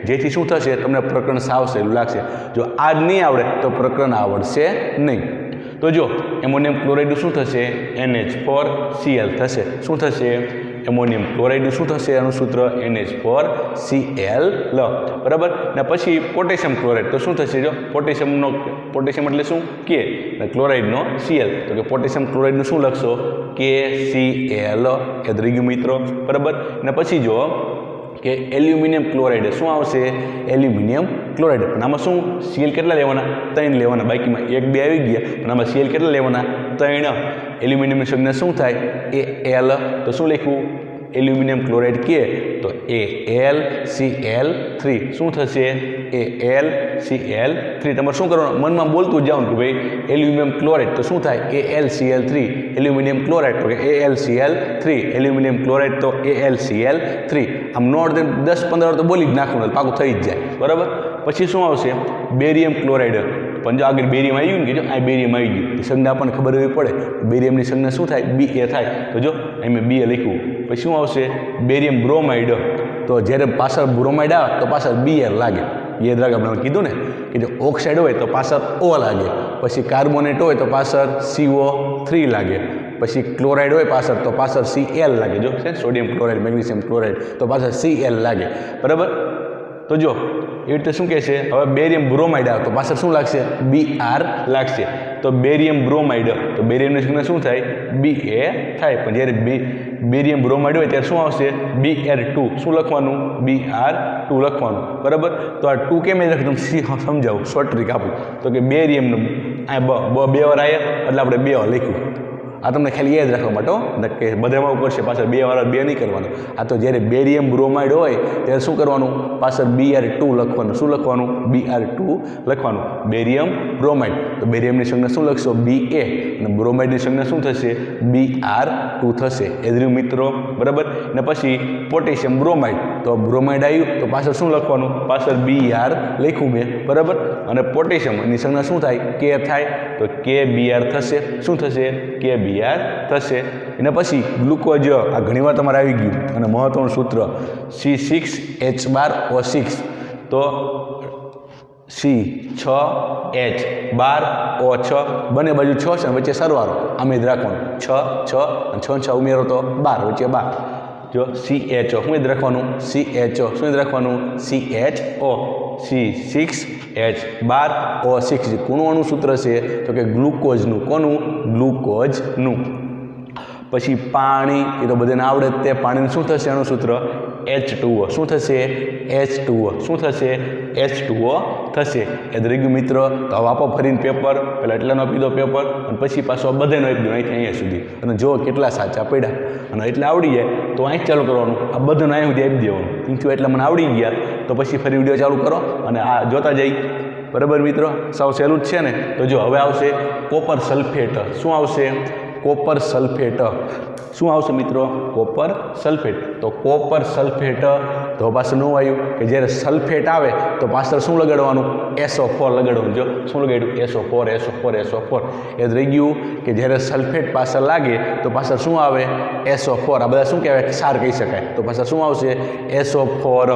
જેથી શું થશે તમને પ્રકરણ સાવ સહેલું લાગશે જો આ જ નહીં આવડે તો પ્રકરણ આવડશે નહીં તો જો એમોનિયમ ક્લોરાઇડ શું થશે NH4Cl થશે શું થશે એમોનિયમ ક્લોરાઇડ શું થશે એનું સૂત્ર NH4Cl બરાબર ને પછી પોટેશિયમ ક્લોરાઇડ તો શું થશે જો પોટેશિયમ એટલે શું કે ક્લોરાઇડનો Cl તો કે પોટેશિયમ ક્લોરાઇડનું શું લખશો KCl યાદ રહી ગયું મિત્રો બરાબર ને પછી જો કે એલ્યુમિનિયમ ક્લોરાઇડ શું આવશે એલ્યુમિનિયમ ક્લોરાઇડ પણ આમાં શું Cl કેટલા લેવાના 3 લેવાના બાકીમાં 1 2 આવી ગયા પણ આમાં Cl કેટલા લેવાના 3 એલ્યુમિનિયમની સંજ્ઞા શું થાય Al તો શું લખ્યું એલ્યુમિનિયમ ક્લોરાઇડ કે તો AlCl3 શું થશે AlCl3 તમારે શું કરવાનું મનમાં બોલતું જાવ કે ભાઈ એલ્યુમિનિયમ ક્લોરાઇડ તો શું થાય AlCl3 એલ્યુમિનિયમ ક્લોરાઇડ તો કે AlCl3 એલ્યુમિનિયમ ક્લોરાઇડ તો AlCl3 આમ નોટ 10-15 વાર તો બોલી જ નાખવાનું પાકું થઈ જ જાય બરાબર પછી શું આવશે બેરિયમ ક્લોરાઇડ પણ જો આગળ બેરિયમ આવ્યું ને કે જો આ બેરિયમ આવી ગયું સંજ્ઞા આપણને ખબર હોવી પડે બેરિયમની સંજ્ઞા શું થાય Ba થાય તો જો અહીં મેં Ba લખ્યું પછી શું આવશે બેરિયમ બ્રોમાઇડ તો જ્યારે પાછળ બ્રોમાઇડ આવે તો પાછળ Br લાગે યાદ રાખ આપણે કીધું ને કે જો ઓક્સાઇડ હોય તો પાછળ O લાગે પછી કાર્બોનેટ હોય તો પાછળ CO3 લાગે પછી ક્લોરાઇડ હોય પાછળ તો પાછળ Cl લાગે જો છે સોડિયમ ક્લોરાઇડ મેગ્નેશિયમ ક્લોરાઇડ તો પાછળ Cl લાગે બરાબર તો જો એ રીતે શું કહે છે હવે બેરિયમ બ્રોમાઇડ આવે તો પાછળ શું લાગશે Br લાગશે તો બેરિયમ બ્રોમાઇડ તો બેરિયમની સંખ્યા શું થાય Ba થાય પણ જ્યારે બેરિયમ બ્રોમાઇડ હોય ત્યારે શું આવશે Br2 શું લખવાનું Br2 લખવાનું બરાબર તો આ 2 કેમ લખે તમે સમજાવું શોર્ટ ટ્રીક આપું તો કે બેરિયમનું આ બે વાર આવ્યા એટલે આપણે 2 વાર લખ્યું આ તમને ખાલી યાદ રાખવા માટે કે બધામાં ઉપર છે પાછળ 2 વાર 2 નહીં કરવાનું આ તો જ્યારે બેરિયમ બ્રોમાઇડ હોય ત્યારે શું કરવાનું પાછળ Br2 લખવાનું શું લખવાનું Br2 લખવાનું બેરિયમ બ્રોમાઇડ તો બેરિયમની સંજ્ઞા શું લખશો Ba અને બ્રોમાઇડની સંજ્ઞા શું થશે Br2 થશે એ જ રહ્યું મિત્રો બરાબર અને પછી પોટેશિયમ બ્રોમાઇડ તો બ્રોમાઇડ આવ્યું તો પાછળ શું લખવાનું પાછળ Br લખ્યું મેં બરાબર અને પોટેશિયમ એની સંજ્ઞા શું થાય K થાય તો KBr થશે શું થશે KBr થશે એના પછી ગ્લુકોઝ આ ઘણીવાર તમારે આવી ગયું અને મહત્વનું સૂત્ર C6H12O6 તો C6H12O6 બંને બાજુ 6 છે વચ્ચે સરવાળો આમ જ રાખવાનું 6 અને 6 ઉમેરો તો 12 વચ્ચે 12 જો CHO શું જ રાખવાનું CHO શું જ રાખવાનું CHO C6H12O6 કોનું અણુ સૂત્ર છે તો કે ગ્લુકોઝનું કોનું ગ્લુકોઝનું પછી પાણી એ તો બધાને આવડે તે પાણીનું શું થશે અણુ સૂત્ર H2O શું થશે H2O શું થશે H2O થશે એ દરેક મિત્રો તો હવે આપો ફરીને પેપર પહેલાં એટલાનો આપી દો પેપર અને પછી પાછો બધાનો આપી દો અહીંથી અહીંયા સુધી અને જો કેટલા સાચા પડ્યા અને એટલે આવડી જાય તો અહીં ચાલુ કરવાનું આ બધાને અહીં સુધી આપી દેવાનું ઇન્ચું એટલે મને આવડી ગયા તો પછી ફરી વિડીયો ચાલુ કરો અને આ જોતા જઈ બરાબર મિત્રો સાવ સહેલું જ છે ને તો જો હવે આવશે કોપર સલ્ફેટ શું આવશે કોપર સલ્ફેટ શું આવશે મિત્રો કોપર સલ્ફેટ તો કોપર સલ્ફેટ તો પાછળ શું આવ્યું કે જ્યારે સલ્ફેટ આવે તો પાછળ શું લગાડવાનું SO4 લગાડવાનું જો શું લગાડ્યું SO4 એ જ રહી ગયું કે જ્યારે સલ્ફેટ પાછળ લાગે તો પાછળ શું આવે SO4 આ બધા શું કહેવાય ક્ષાર કહી શકાય તો પાછળ શું આવશે SO4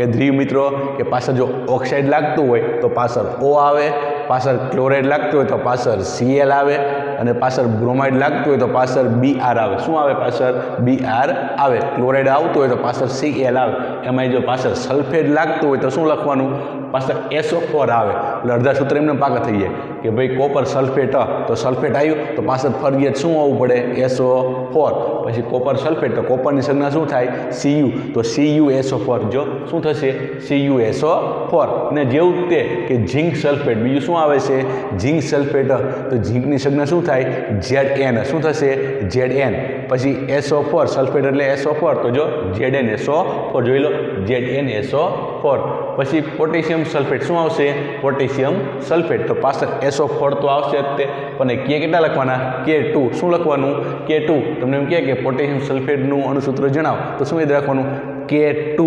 એ જ રહ્યું મિત્રો કે પાછળ જો ઓક્સાઇડ લાગતું હોય તો પાછળ O આવે પાછળ ક્લોરાઇડ લાગતું હોય તો પાછળ Cl આવે અને પાછળ બ્રોમાઇડ લાગતું હોય તો પાછળ Br આવે શું આવે પાછળ Br આવે ક્લોરાઇડ આવતું હોય તો પાછળ Cl આવે એમાં જો પાછળ સલ્ફેટ લાગતું હોય તો શું લખવાનું પાછળ SO4 આવે એટલે અડધા સૂત્ર એમને પાકા થઈ જાય કે ભાઈ કોપર સલ્ફેટ તો સલ્ફેટ આવ્યું તો પાછળ ફરજિયાત શું આવવું પડે SO4 પછી કોપર સલ્ફેટ તો કોપરની સંજ્ઞા શું થાય Cu તો CuSO4 જો શું થશે CuSO4 અને જેવું તે કે ઝીંક સલ્ફેટ બીજું શું આવે છે ઝીંક સલ્ફેટ તો ઝીંકની સંજ્ઞા શું થાય Zn શું થશે Zn પછી SO4 સલ્ફેટ એટલે SO4 તો જો ZnSO4 જોઈ લો ZnSO4 પછી પોટેશિયમ સલ્ફેટ શું આવશે પોટેશિયમ સલ્ફેટ તો પાછળ SO4 તો આવશે જ તે પણ K કેટલા લખવાના K2 શું લખવાનું K2 તમને એમ કહે કે પોટેશિયમ સલ્ફેટનું અણુસૂત્ર જણાવો તો શું યાદ રાખવાનું K2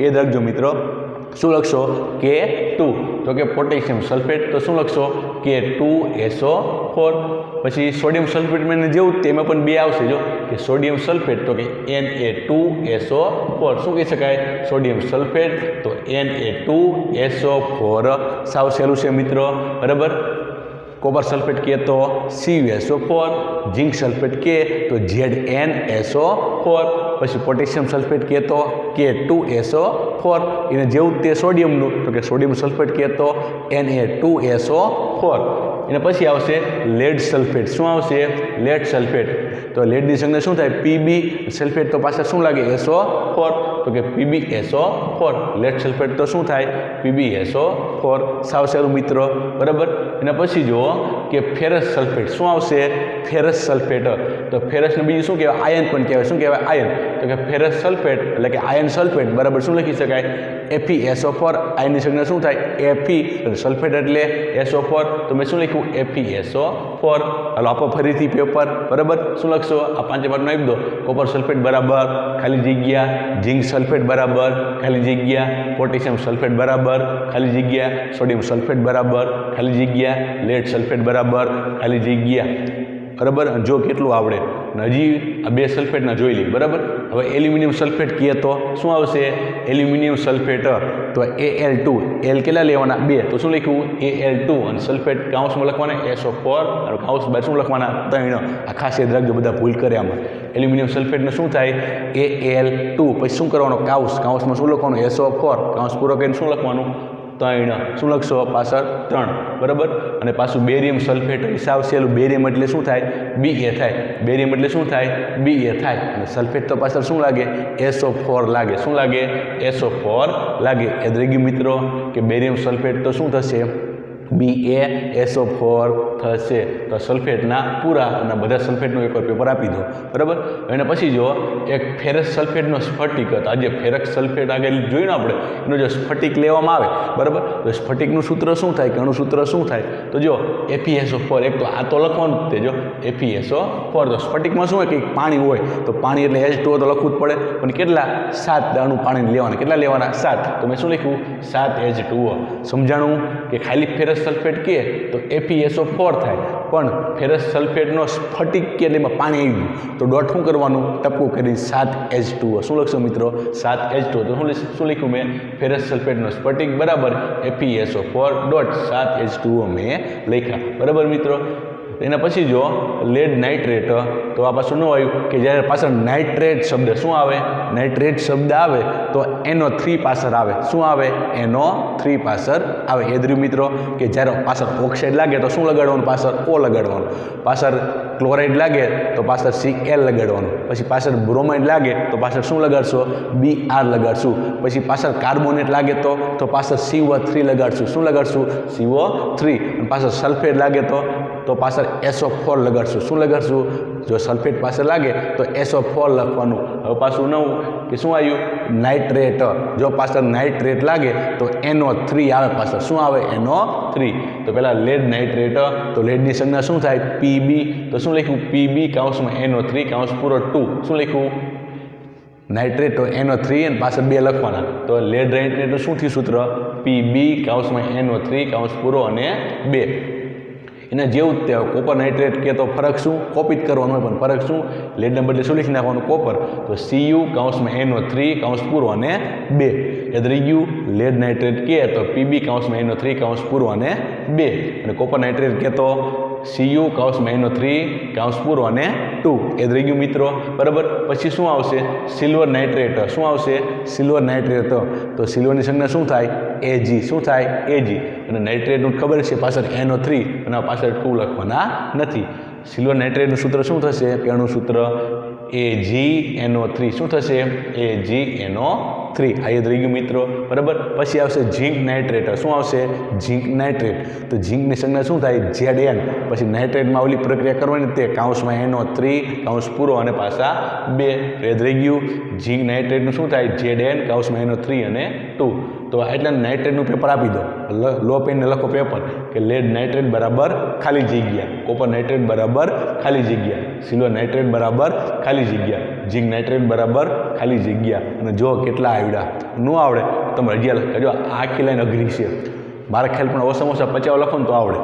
યાદ રાખજો મિત્રો શું લખશો K2 તો કે પોટેશિયમ સલ્ફેટ તો શું લખશો K2SO4 પછી સોડિયમ સલ્ફેટ મેં જેવું તેમાં પણ 2 આવશે જો કે સોડિયમ સલ્ફેટ તો કે Na2SO4 શું કહી શકાય સોડિયમ સલ્ફેટ તો Na2SO4 સાવ સહેલું છે મિત્રો બરાબર કોપર સલ્ફેટ કે તો CuSO4 ઝીંક સલ્ફેટ કે તો ZnSO4 પછી પોટેશિયમ સલ્ફેટ કે તો K2SO4 એને જેવું તે સોડિયમનું તો કે સોડિયમ સલ્ફેટ કે તો Na2SO4 એને પછી આવશે લેડ સલ્ફેટ શું આવશે લેડ સલ્ફેટ તો લેડની સંજ્ઞા શું થાય Pb સલ્ફેટ તો પાછળ શું લાગે SO4 તો કે PbSO4 લેડ સલ્ફેટ તો શું થાય PbSO4 સાવ સહેલું મિત્રો બરાબર એના પછી જુઓ કે ફેરસ સલ્ફેટ શું આવશે ફેરસ સલ્ફેટ તો ફેરસને બીજું શું કહેવાય આયન પણ કહેવાય શું કહેવાય આયન તો કે ફેરસ સલ્ફેટ એટલે કે આયર્ન સલ્ફેટ બરાબર શું લખી શકાય FeSO4 આયનની સંજ્ઞા શું થાય Fe સલ્ફેટ એટલે SO4 તો મેં શું લખ્યું FeSO4 હાલો આપો ફરીથી પેપર બરાબર શું લખશો આ પાંચે પાંચનો આપી દો કોપર સલ્ફેટ બરાબર ખાલી જગ્યા ઝીંક સલ્ફેટ બરાબર ખાલી જગ્યા પોટેશિયમ સલ્ફેટ બરાબર ખાલી જગ્યા સોડિયમ સલ્ફેટ બરાબર ખાલી જગ્યા લેડ સલ્ફેટ બરાબર ખાલી જગ્યા બરાબર જો કેટલું આવડે હજી આ બે સલ્ફેટના જોઈ લઈએ બરાબર હવે એલ્યુમિનિયમ સલ્ફેટ કહીએ તો શું આવશે એલ્યુમિનિયમ સલ્ફેટ તો Al2 એલ કેટલા લેવાના 2 તો શું લખ્યું Al2 અને સલ્ફેટ કાઉન્સમાં લખવાના SO4 અને કાઉન્સ બાર શું લખવાના 3 આ ખાસ યાદ રાખજો બધા ભૂલ કરે આમાં એલ્યુમિનિયમ સલ્ફેટને શું થાય Al2 પછી શું કરવાનો કાઉન્સમાં શું લખવાનું SO4 કાઉન્સ પૂરો કરીને શું લખવાનું 3 શું લખશો પાછળ 3 બરાબર અને પાછું બેરિયમ સલ્ફેટ હિસાબ સેલું બેરિયમ એટલે શું થાય Ba થાય બેરિયમ એટલે શું થાય Ba થાય અને સલ્ફેટ તો પાછળ શું લાગે SO4 લાગે શું લાગે SO4 લાગે યાદ રહી ગયું મિત્રો કે બેરિયમ સલ્ફેટ તો શું થશે BaSO4 થશે તો સલ્ફેટના પૂરા અને બધા સલ્ફેટનું એકવાર પેપર આપી દો બરાબર એના પછી જો એક ફેરસ સલ્ફેટનો સ્ફટિક હતો આજે ફેરસ સલ્ફેટ આગળ જોયું ને આપણે એનો જો સ્ફટિક લેવામાં આવે બરાબર તો સ્ફટિકનું સૂત્ર શું થાય કણું સૂત્ર શું થાય તો જો FeSO4 એક તો આ તો લખવાનું જ તે જો FeSO4 તો સ્ફટિકમાં શું હોય કે પાણી હોય તો પાણી એટલે H2O તો લખવું જ પડે પણ કેટલા 7 દાણું પાણી લેવાના કેટલા લેવાના 7 તો મેં શું લખ્યું 7 H2O સમજાણું કે ખાલી ફેરસ સલ્ફેટ કે તો FeSO4 થાય પણ ફેરસ સલ્ફેટનો સ્ફટિક કે એમાં પાણી આવી ગયું તો ડોટ શું કરવાનું ટપકું કરી 7H2O શું લખશો મિત્રો 7H2O તો શું લખ્યું મેં ફેરસ સલ્ફેટનો સ્ફટિક બરાબર FeSO4 ડોટ 7H2O મેં લખ્યા બરાબર મિત્રો એના પછી જો લેડ નાઇટ્રેટ તો આ પાછું ન આવ્યું કે જ્યારે પાછળ નાઇટ્રેટ શબ્દ શું આવે નાઇટ્રેટ શબ્દ આવે તો NO3 પાછળ આવે શું આવે NO3 પાછળ આવે યાદ રહ્યું મિત્રો કે જ્યારે પાછળ ઓક્સાઇડ લાગે તો શું લગાડવાનું પાછળ O લગાડવાનું પાછળ ક્લોરાઇડ લાગે તો પાછળ Cl લગાડવાનું પછી પાછળ બ્રોમાઇડ લાગે તો પાછળ શું લગાડશો Br લગાડશું પછી પાછળ કાર્બોનેટ લાગે તો પાછળ CO3 લગાડશું શું લગાડશું CO3 અને પાછળ સલ્ફેટ લાગે તો પાછળ SO4 લગાડશું શું લગાડશું જો સલ્ફેટ પાછળ લાગે તો SO4 લખવાનું હવે પાછું નવું કે શું આવ્યું નાઇટ્રેટ જો પાછળ નાઇટ્રેટ લાગે તો NO3 આવે પાછળ શું આવે NO3 તો પહેલાં લેડ નાઇટ્રેટ તો લેડની સંજ્ઞા શું થાય Pb તો શું લખ્યું Pb કાઉન્સમાં NO3 કાઉન્સ પૂરો 2 શું લખ્યું નાઇટ્રેટ તો NO3 અને પાછળ 2 લખવાના તો લેડ નાઇટ્રેટનું શું થયું સૂત્ર Pb કાઉન્સમાં NO3 કાઉન્સ પૂરો અને 2 એના જેવું જ તે કોપર નાઇટ્રેટ કે તો ફરક શું કોપી જ કરવાનું હોય પણ ફરક શું લેડના બદલે શું લખી નાખવાનું કોપર તો Cu કાઉન્સમાં NO3 કાઉન્સ પૂરો અને 2 યાદ રહી ગયું લેડ નાઇટ્રેટ કે તો Pb કાઉન્સમાં NO3 કાઉન્સ પૂરો અને 2 અને કોપર નાઇટ્રેટ કે તો Cu કાઉન્સમાં NO3 કાઉન્સ પૂરો અને 2 યાદ રહી ગયું મિત્રો બરાબર પછી શું આવશે સિલ્વર નાઇટ્રેટ શું આવશે સિલ્વર નાઇટ્રેટ તો સિલ્વરની સંજ્ઞા શું થાય Ag શું થાય Ag અને નાઇટ્રેટનું ખબર છે પાછળ NO3 અને પાછળ 2 લખવાના નથી સિલ્વર નાઇટ્રેટનું સૂત્ર શું થશે કેનું સૂત્ર AgNO3 શું થશે AgNO3 આ યાદ રહી ગયું મિત્રો બરાબર પછી આવશે ઝીંક નાઇટ્રેટ શું આવશે ઝીંક નાઇટ્રેટ તો ઝીંકની સંજ્ઞા શું થાય Zn પછી નાઇટ્રેટમાં ઓલી પ્રક્રિયા કરવાની તે કાઉન્સમાં NO3 કાઉન્સ પૂરો અને પાછા 2 યાદ રહી ગયું ઝીંક નાઇટ્રેટનું શું થાય Zn કાઉન્સમાં NO3 અને 2 તો એટલે નાઇટ્રેટનું પેપર આપી દો લો પેનને લખો પેપર કે લેડ નાઇટ્રેટ બરાબર ખાલી જગ્યા કોપર નાઇટ્રેટ બરાબર ખાલી જગ્યા સિલ્વર નાઇટ્રેટ બરાબર ખાલી જગ્યા ઝીંક નાઇટ્રેટ બરાબર ખાલી જગ્યા અને જો કેટલા આવડ્યા ન આવડે તમે અગિયાર કરજો આખી લાઈન અઘરી છે મારા ખ્યાલ પણ ઓછામાં ઓછા 50 લખો ને તો આવડે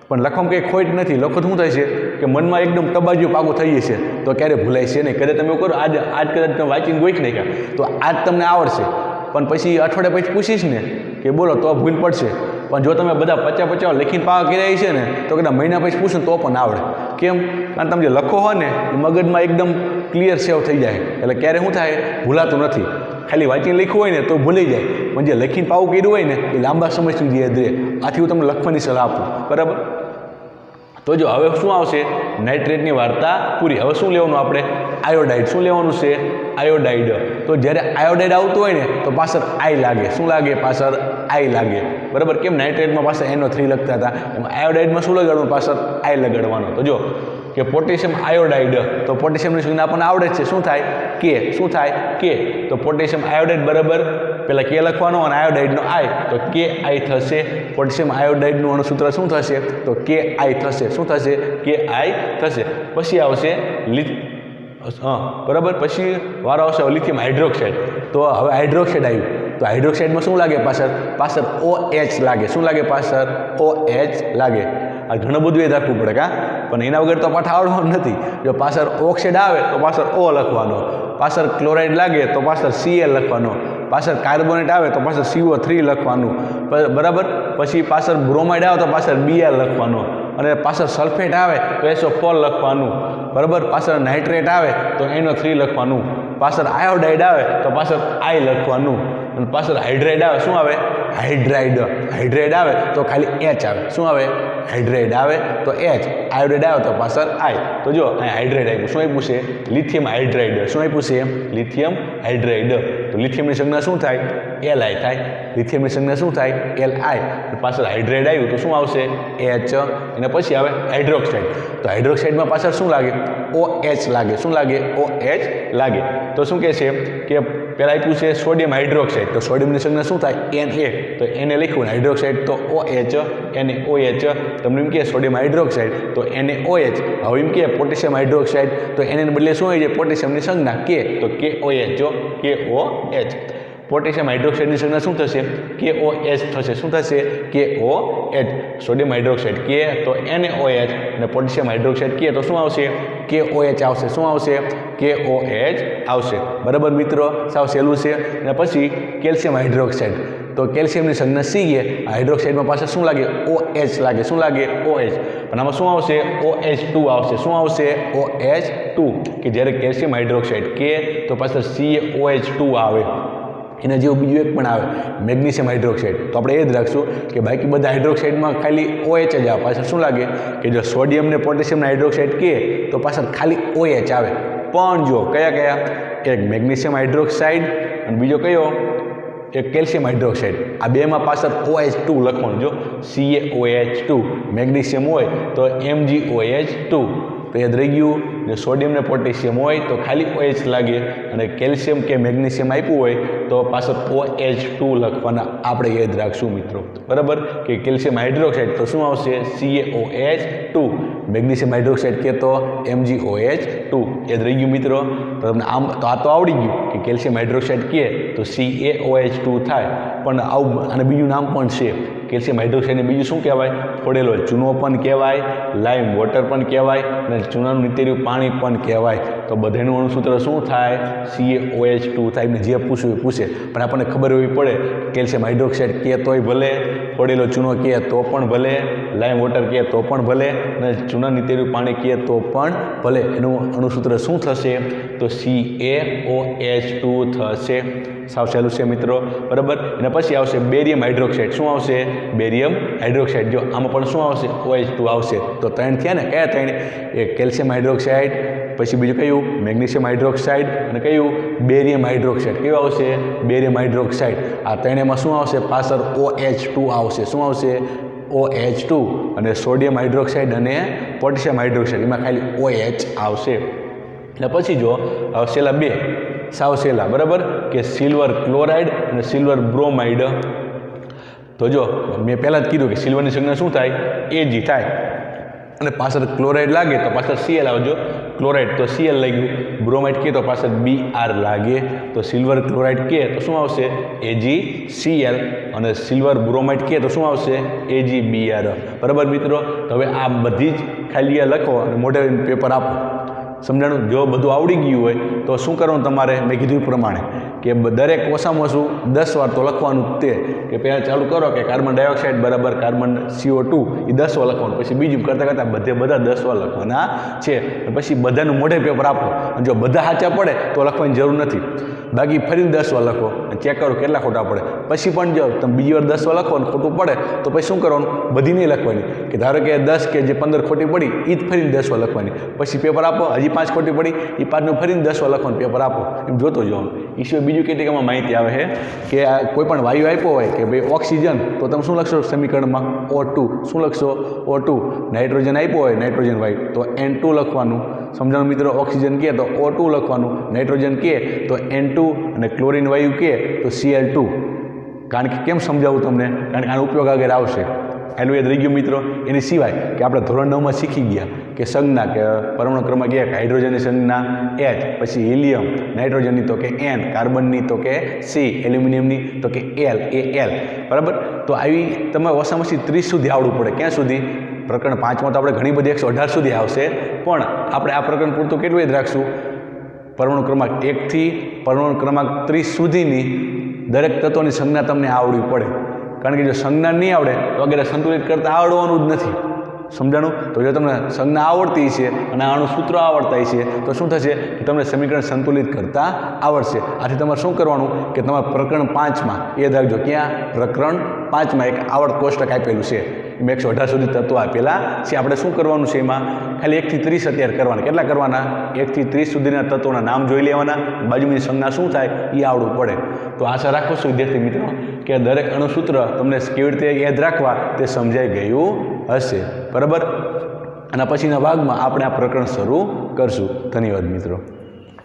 પણ લખવામાં કંઈ ખોટ નથી લખો શું થાય છે કે મનમાં એકદમ તબાજુ પાકું થઈ જશે તો ક્યારે ભૂલાય છે નહીં કદાચ તમે કરો આજ કદાચ તમે વાંચીને ગોઈક નાખ્યા તો આજ તમને આવડશે પણ પછી અઠવાડિયા પછી પૂછીશ ને કે બોલો તો ભૂલ પડશે પણ જો તમે બધા 50 લખીને પાકા કર્યા છે ને તો કદાચ મહિના પછી પૂછો તો પણ આવડે કેમ કારણ તમે જે લખો હોય ને એ મગજમાં એકદમ ક્લિયર સેવ થઈ જાય એટલે ક્યારે શું થાય ભૂલાતું નથી ખાલી વાંચીને લખ્યું હોય ને તો ભૂલી જાય પણ જે લખીને પાવું કર્યું હોય ને એ લાંબા સમય સુધી યાદ રહે આથી હું તમને લખવાની સલાહ આપું બરાબર તો જો હવે શું આવશે નાઇટ્રેટની વાર્તા પૂરી હવે શું લેવાનું આપણે આયોડાઇડ શું લેવાનું છે આયોડાઇડ તો જ્યારે આયોડાઇડ આવતું હોય ને તો પાછળ આઈ લાગે શું લાગે પાછળ આઈ લાગે બરાબર કેમ નાઇટ્રેટમાં પાછળ NO3 લખતા હતા એમાં આયોડાઇડમાં શું લગાડવાનું પાછળ આઈ લગાડવાનો તો જો કે પોટેશિયમ આયોડાઇડ, તો પોટેશિયમની સંજ્ઞા આપણને આવડે જ છે, શું થાય કે, શું થાય કે, તો પોટેશિયમ આયોડાઇડ બરાબર પહેલાં કે લખવાનો અને આયોડાઇડનો આઈ, તો કે આઈ થશે. પોટેશિયમ આયોડાઇડનું અણુસૂત્ર શું થશે, તો કે આઈ થશે. શું થશે, કે આઈ થશે. પછી આવશે બરાબર, પછી વારો આવશે લિથિયમ હાઇડ્રોક્સાઇડ. તો હવે હાઇડ્રોક્સાઇડ આવ્યું, તો હાઇડ્રોક્સાઇડમાં શું લાગે, પાછળ OH લાગે. શું લાગે, પાછળ OH લાગે. આ ઘણું બધું યાદ રાખવું પડે કાં, પણ એના વગર તો પાઠ આવડવાનું નથી. જો પાછળ ઓક્સાઇડ આવે તો પાછળ O લખવાનો, પાછળ ક્લોરાઇડ લાગે તો પાછળ Cl લખવાનો, પાછળ કાર્બોનેટ આવે તો પાછળ CO3 લખવાનું, બરાબર. પછી પાછળ બ્રોમાઇડ આવે તો પાછળ Br લખવાનો, અને પાછળ સલ્ફેટ આવે તો SO4 લખવાનું, બરાબર. પાછળ નાઇટ્રેટ આવે તો NO3 લખવાનું, પાછળ આયોડાઇડ આવે તો પાછળ I લખવાનું, અને પાછળ હાઇડ્રાઇડ આવે, શું આવે, હાઇડ્રાઇડ આવે તો ખાલી H આવે. શું આવે, હાઇડ્રાઇડ આવે તો H, આયોડાઇડ આવે તો પાછળ I. તો જો અહીં હાઇડ્રાઇડ આપ્યું, શું આપ્યું છે, લિથિયમ હાઇડ્રાઇડ. શું આપ્યું છે, લિથિયમ હાઇડ્રાઇડ. તો લિથિયમની સંજ્ઞા શું થાય, Li થાય. લિથિયમની સંજ્ઞા શું થાય, Li. પાછળ હાઇડ્રાઇડ આવ્યું તો શું આવશે, H, અને પછી આવે હાઇડ્રોક્સાઇડ. તો હાઇડ્રોક્સાઇડમાં પાછળ શું લાગે, OH લાગે. શું લાગે, OH લાગે. તો શું કહે છે કે પહેલાં આપ્યું છે સોડિયમ હાઇડ્રોક્સાઇડ, તો સોડિયમની સંજ્ઞા શું થાય, Na. તો Na લખ્યું, હાઇડ્રોક્સાઇડ તો OH, NaOH. તમને એમ કહે સોડિયમ હાઇડ્રોક્સાઇડ તો NaOH. હવે એમ કહે પોટેશિયમ હાઇડ્રોક્સાઇડ તો એને બદલે શું હોય છે, પોટેશિયમની સંજ્ઞા K, તો KOH. પોટેશિયમ હાઇડ્રોક્સાઇડની સંજ્ઞા શું થશે, KOH થશે. શું થશે, KOH. સોડિયમ હાઇડ્રોક્સાઇડ K તો NaOH, અને પોટેશિયમ હાઇડ્રોક્સાઇડ K તો શું આવશે, KOH આવશે. શું આવશે, KOH આવશે. બરાબર મિત્રો, સાવ સહેલું છે. અને પછી કેલ્શિયમ હાઇડ્રોક્સાઇડ, તો કેલ્શિયમની સંજ્ઞા Ca, હાઇડ્રોક્સાઇડમાં પાછળ શું લાગે, OH લાગે. શું લાગે, OH. પણ આમાં શું આવશે, OH2 આવશે. શું આવશે, OH2. કે જ્યારે કેલ્શિયમ હાઇડ્રોક્સાઇડ K તો પાછળ CaOH2 આવે. એના જેવું બીજું એક પણ આવે મેગ્નેશિયમ હાઇડ્રોક્સાઇડ. તો આપણે એ જ રાખશું કે બાકી બધા હાઇડ્રોક્સાઇડમાં ખાલી OH જ આવે. પાછળ શું લાગે કે જો સોડિયમ ને પોટેશિયમના હાઇડ્રોક્સાઇડ K તો પાછળ ખાલી OH આવે. પણ જો કયા, એક મેગ્નેશિયમ હાઇડ્રોક્સાઇડ અને બીજો કયો, એક કેલ્શિયમ હાઇડ્રોક્સાઇડ. આ બેમાં પાછળ OH2 લખવાનું. જો CaOH2, મેગ્નેશિયમ હોય તો MgOH2. તો યાદ રહી ગયું. ને સોડિયમ ને પોટેશિયમ હોય તો ખાલી OH લાગે, અને કેલ્શિયમ કે મેગ્નેશિયમ આપ્યું હોય તો પાછળ OH2 લખવાના. આપણે યાદ રાખશું મિત્રો, બરાબર. કે કેલ્શિયમ હાઇડ્રોક્સાઇડ તો શું આવશે, CaOH2. મેગ્નેશિયમ હાઇડ્રોક્સાઇડ કે તો MgOH2. યાદ રહી ગયું મિત્રો. તો તમને આમ તો આ તો આવડી ગયું કે કેલ્શિયમ હાઇડ્રોક્સાઇડ કે તો CaOH2 થાય. પણ આવું અને બીજું નામ પણ છે કેલ્શિયમ હાઇડ્રોક્સાઇડને. બીજું શું કહેવાય, ફોડેલો ચૂનો પણ કહેવાય, લાઇમ વોટર પણ કહેવાય, અને ચૂનાનું નીતેર્યું પાણી પણ કહેવાય. તો બધાનું અણુસૂત્ર શું થાય, CaOH2 થાય. એમને જે પૂછવું એ પૂછે, પણ આપણને ખબર હોવી પડે કેલ્શિયમ હાઇડ્રોક્સાઇડ કે તોય ભલે, ફોડેલો ચૂનો કહે તો પણ ભલે, લાઇમ વોટર કહે તો પણ ભલે, અને ચૂના નીતેર્યું પાણી કહે તો પણ ભલે. એનું અણુસૂત્ર શું થશે, તો CaOH2 થશે. સાવ સહેલું છે મિત્રો, બરાબર. અને પછી આવશે બેરિયમ હાઇડ્રોક્સાઇડ. શું આવશે, બેરિયમ હાઇડ્રોક્સાઇડ. જો આમાં પણ શું આવશે, OH2 આવશે. તો ત્રણ થયા ને, કયા ત્રણ, એક કેલ્શિયમ હાઇડ્રોક્સાઇડ, પછી બીજું કયું મેગ્નેશિયમ હાઇડ્રોક્સાઇડ, અને કયું બેરિયમ હાઇડ્રોક્સાઇડ. કયું આવશે, બેરિયમ હાઇડ્રોક્સાઇડ. આ ત્રણેયમાં શું આવશે, પાછળ OH2 આવશે. શું આવશે, OH2. અને સોડિયમ હાઇડ્રોક્સાઇડ અને પોટેશિયમ હાઇડ્રોક્સાઇડ એમાં ખાલી OH આવશે. એટલે પછી જો છેલ્લા બે સાવ સહેલા, બરાબર, કે સિલ્વર ક્લોરાઇડ અને સિલ્વર બ્રોમાઇડ. તો જો મેં પહેલાં જ કીધું કે સિલ્વરની સંજ્ઞા શું થાય, Ag થાય, અને પાછળ ક્લોરાઇડ લાગે તો પાછળ Cl આવજો. ક્લોરાઇડ તો Cl લાગ્યું, બ્રોમાઇડ કે તો પાછળ Br લાગે. તો સિલ્વર ક્લોરાઇડ કે તો શું આવશે, AgCl, અને સિલ્વર બ્રોમાઇડ કે તો શું આવશે, AgBr. બરાબર મિત્રો. તો હવે આ બધી જ ખાલી લખો અને મોઢે પેપર આપો. સમજાણું. જો બધું આવડી ગયું હોય તો શું કરવાનું તમારે, મેં કીધું એ પ્રમાણે કે દરેક ઓછામાં ઓછું 10 વાર તો લખવાનું જ તે. કે પહેલાં ચાલુ કરો કે કાર્બન ડાયોક્સાઇડ બરાબર કાર્બન CO2 એ 10 વાર લખવાનું. પછી બીજું કરતાં કરતાં બધા 10 વાર લખવાના છે. પછી બધાનું મોઢે પેપર આપો, અને જો બધા સાચા પડે તો લખવાની જરૂર નથી. બાકી ફરીને 10 વાર લખો અને ચેક કરો કેટલા ખોટા પડે. પછી પણ જો તમે બીજી વાર 10 વાર લખો અને ખોટું પડે તો પછી શું કરવાનું, બધી નહીં લખવાની. કે ધારો કે 10 કે જે 15 ખોટી પડી એ જ ફરીને 10 વાર લખવાની. પછી પેપર આપો, હજી 5 ખોટી પડી એ 5નું ફરીને 10 વાર લખવાનું પેપર આપો. એમ જોતો જવાનું. ઈશ્વર બીજું કેટલીકમાં માહિતી આવે છે કે આ કોઈ પણ વાયુ આપ્યો હોય કે ભાઈ ઓક્સિજન, તો તમે શું લખશો સમીકરણમાં? O2. શું લખશો? O2. નાઇટ્રોજન આપ્યો હોય નાઇટ્રોજન વાયુ તો N2 લખવાનું. સમજાણું મિત્રો? ઓક્સિજન કહે તો O2 લખવાનું, નાઇટ્રોજન કહે તો N2 અને ક્લોરીન વાયુ કહે તો Cl2. કારણ કે કેમ સમજાવું તમને? કારણ કે આનો ઉપયોગ આગળ આવશે. એટલું યાદ રહી ગયું મિત્રો. એની સિવાય કે આપણે ધોરણ 9માં શીખી ગયા કે સંજ્ઞા કે પરમાણુ ક્રમાંક 1 હાઇડ્રોજનની સંજ્ઞા H, પછી હિલિયમ, નાઇટ્રોજનની તો કે N, કાર્બનની તો કે C, એલ્યુમિનિયમની તો કે Al. બરાબર? તો આવી તમે ઓછામાં ઓછી 30 સુધી આવડવું પડે. ક્યાં સુધી? પ્રકરણ 5માં તો આપણે ઘણી બધી 118 સુધી આવશે, પણ આપણે આ પ્રકરણ પૂરતું કેટલું યાદ રાખશું? પરમાણુ ક્રમાંક 1 થી પરમાણુ ક્રમાંક 30 સુધીની દરેક તત્વોની સંજ્ઞા તમને આવડવી પડે. કારણ કે જો સંજ્ઞા નહીં આવડે તો વગેરે સંતુલિત કરતાં આવડવાનું જ નથી. સમજાણું? તો જો તમને સંજ્ઞા આવડતી છે અને આનું સૂત્ર આવડતા છે તો શું થશે કે તમને સમીકરણ સંતુલિત કરતાં આવડશે. આથી તમારે શું કરવાનું કે તમારે પ્રકરણ 5માં યાદ રાખજો, ક્યાં? પ્રકરણ 5માં એક આવર્ત કોષ્ટક આપેલું છે, એમાં 118 સુધી તત્વો આપેલા છે. આપણે શું કરવાનું છે એમાં? ખાલી 1 થી 30 અત્યારે કરવાના. કેટલા કરવાના? 1 થી 30 સુધીના તત્વોના નામ જોઈ લેવાના, બાજુની સંજ્ઞા શું થાય એ આવડવું પડે. તો આશા રાખું છું વિદ્યાર્થી મિત્રો કે દરેક અણુસૂત્ર તમને કેવી રીતે યાદ રાખવા તે સમજાઈ ગયું હશે. બરાબર? અને પછીના ભાગમાં આપણે આ પ્રકરણ શરૂ કરશું. ધન્યવાદ મિત્રો.